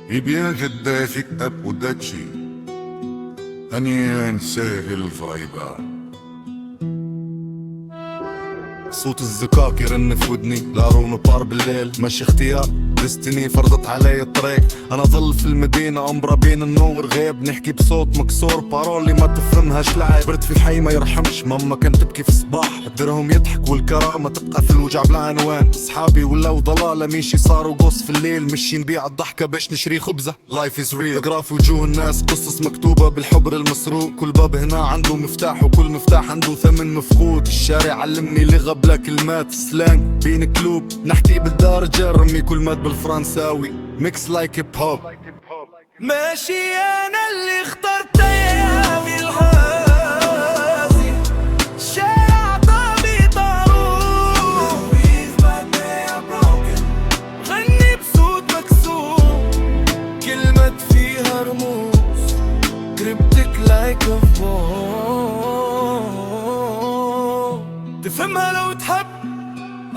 Y bien que دافك أب وداتشي أني ساهل فايبا. صوت الزكاك يرن في ودني، لارون بار بالليل ماشي اختيار، دستني فرضت علي الطريق. انا ظل في المدينة امبرا بين النور غيب، نحكي بصوت مكسور بارولي ما تفهمهاش لعب. برد في الحي ما يرحمش، ماما كانت تبكي في الصباح، الدرهم يضحك والكرامة تبقى في الوجع بلا عنوان. صحابي ولاو ضلالة ميشي صاروا قص في الليل، مشي نبيع الضحكة باش نشري خبزة. لايف از ريل، اقرا في وجوه الناس قصص مكتوبة بالحبر المسروق، كل باب هنا عنده مفتاح وكل مفتاح عنده ثمن مفقود. الشارع علمني لغة بلا كلمات، سلانج بين كلوب نحكي بالدارجة، رمي كل مات بالفرنساوي ميكس لايك هيب هوب. ماشي انا اللي اخترت اياها في الحازي، شارع طبي طاروق، غني بصوت مكسور، كلمات فيها رموز، كريبتك لايك ا فوق. تفهمها لو تحب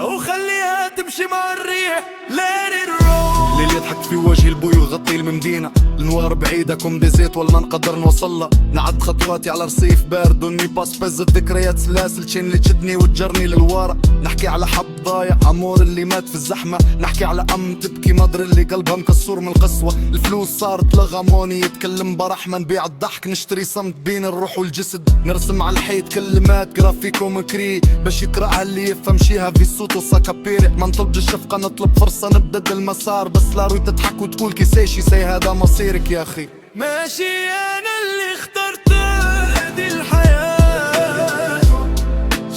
او خليها تمشي مع الريح. let it roll. الليل يضحك في وجه البوي ويغطي المدينة، النوار بعيدة كوم دي زيت ولا نقدر نوصلها. نعد خطواتي على رصيف بارد وني باس بز الذكريات سلاسل تشين اللي تشدني وتجرني للورا. نحكي على حب ضايع، عمور اللي مات في الزحمة، نحكي على أم تبكي مدر اللي قلبها مكسور من القسوة. الفلوس صارت لغموني، يتكلم برحمة نبيع الضحك، نشتري صمت بين الروح والجسد. نرسم على الحيط كلمات جرافيك ومكري باش يقرأها اللي يفهم شيها في صوت وساكابيري. ما نطلبش الشفقة نطلب فرصة نبدل المسار، بس لاروي تضحك وتقول كيسيشي سي هذا مصيرك يا أخي. ماشي انا اللي اخترت هذه الحياة،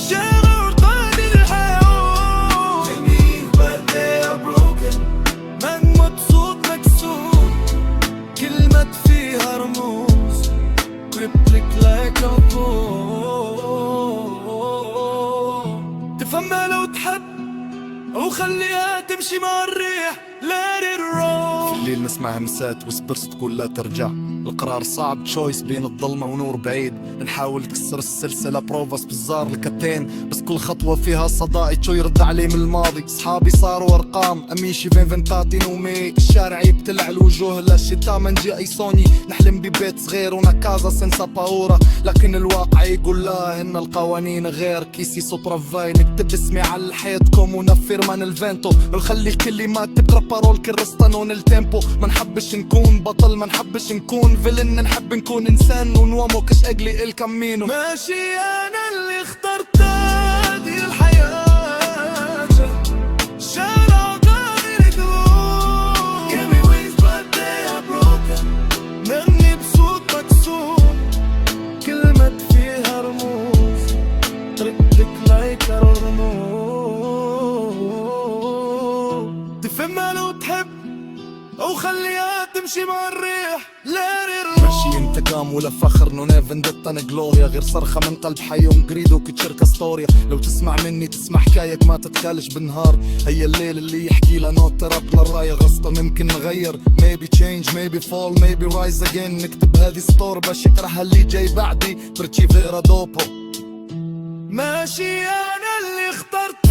شارع طادي الحياة، جميل بدي broken، من مبسوط مكسور، كلمة فيها رموز، كريبتك لايك ا فوق. تفهمها لو تحب او خليها تمشي مع الريح. let it roll. الليل نسمع همسات وسبرس تقول لا ترجع، القرار صعب تشويس بين الظلمة ونور بعيد. نحاول تكسر السلسلة بروفاس بالزار الكتين، بس كل خطوة فيها صداعي تشو يرد علي من الماضي. صحابي صاروا أرقام، أميشي فين فنتاتي نومي، الشارع يبتلع الوجوه للشتا منجي أي سوني. نحلم ببيت صغير ونكازا سنسا باورا، لكن الواقع يقول لا إن القوانين غير. كيسي سوبرافاي نكتب اسمي على الحيط كوم ونفر من الفينتو، نخلي الكلمات تقرا بارول كالرسطانون التيمبو. ما نحبش نكون بطل، ما نحبش نكون فيلن، نحب نكون انسان ونوامو كش اجلي الكامينو. ماشي انا اللي اخترت هذه الحياة، شارع غير قلوب، give me wings but they are broken، نغني بصوت مكسور، كلمة فيها رموز، طريقتك لايك الرموز. تفهمها لو تحب او خليها تمشي مع الريح. let it roll. ماشي انتقام ولا فخر، نو فندتا جلوريا، غير صرخة من قلب حي ومقريدو كتشركة ستوريا. لو تسمع مني تسمع حكايك ما تتخالج بالنهار، هي الليل اللي يحكي لها نوت راب للراية غصة. ممكن نغير maybe change maybe fall maybe rise again، نكتب هذه ستور باش يقراها اللي جاي بعدي، برتشي فيرا دوبو. ماشي انا اللي اخترت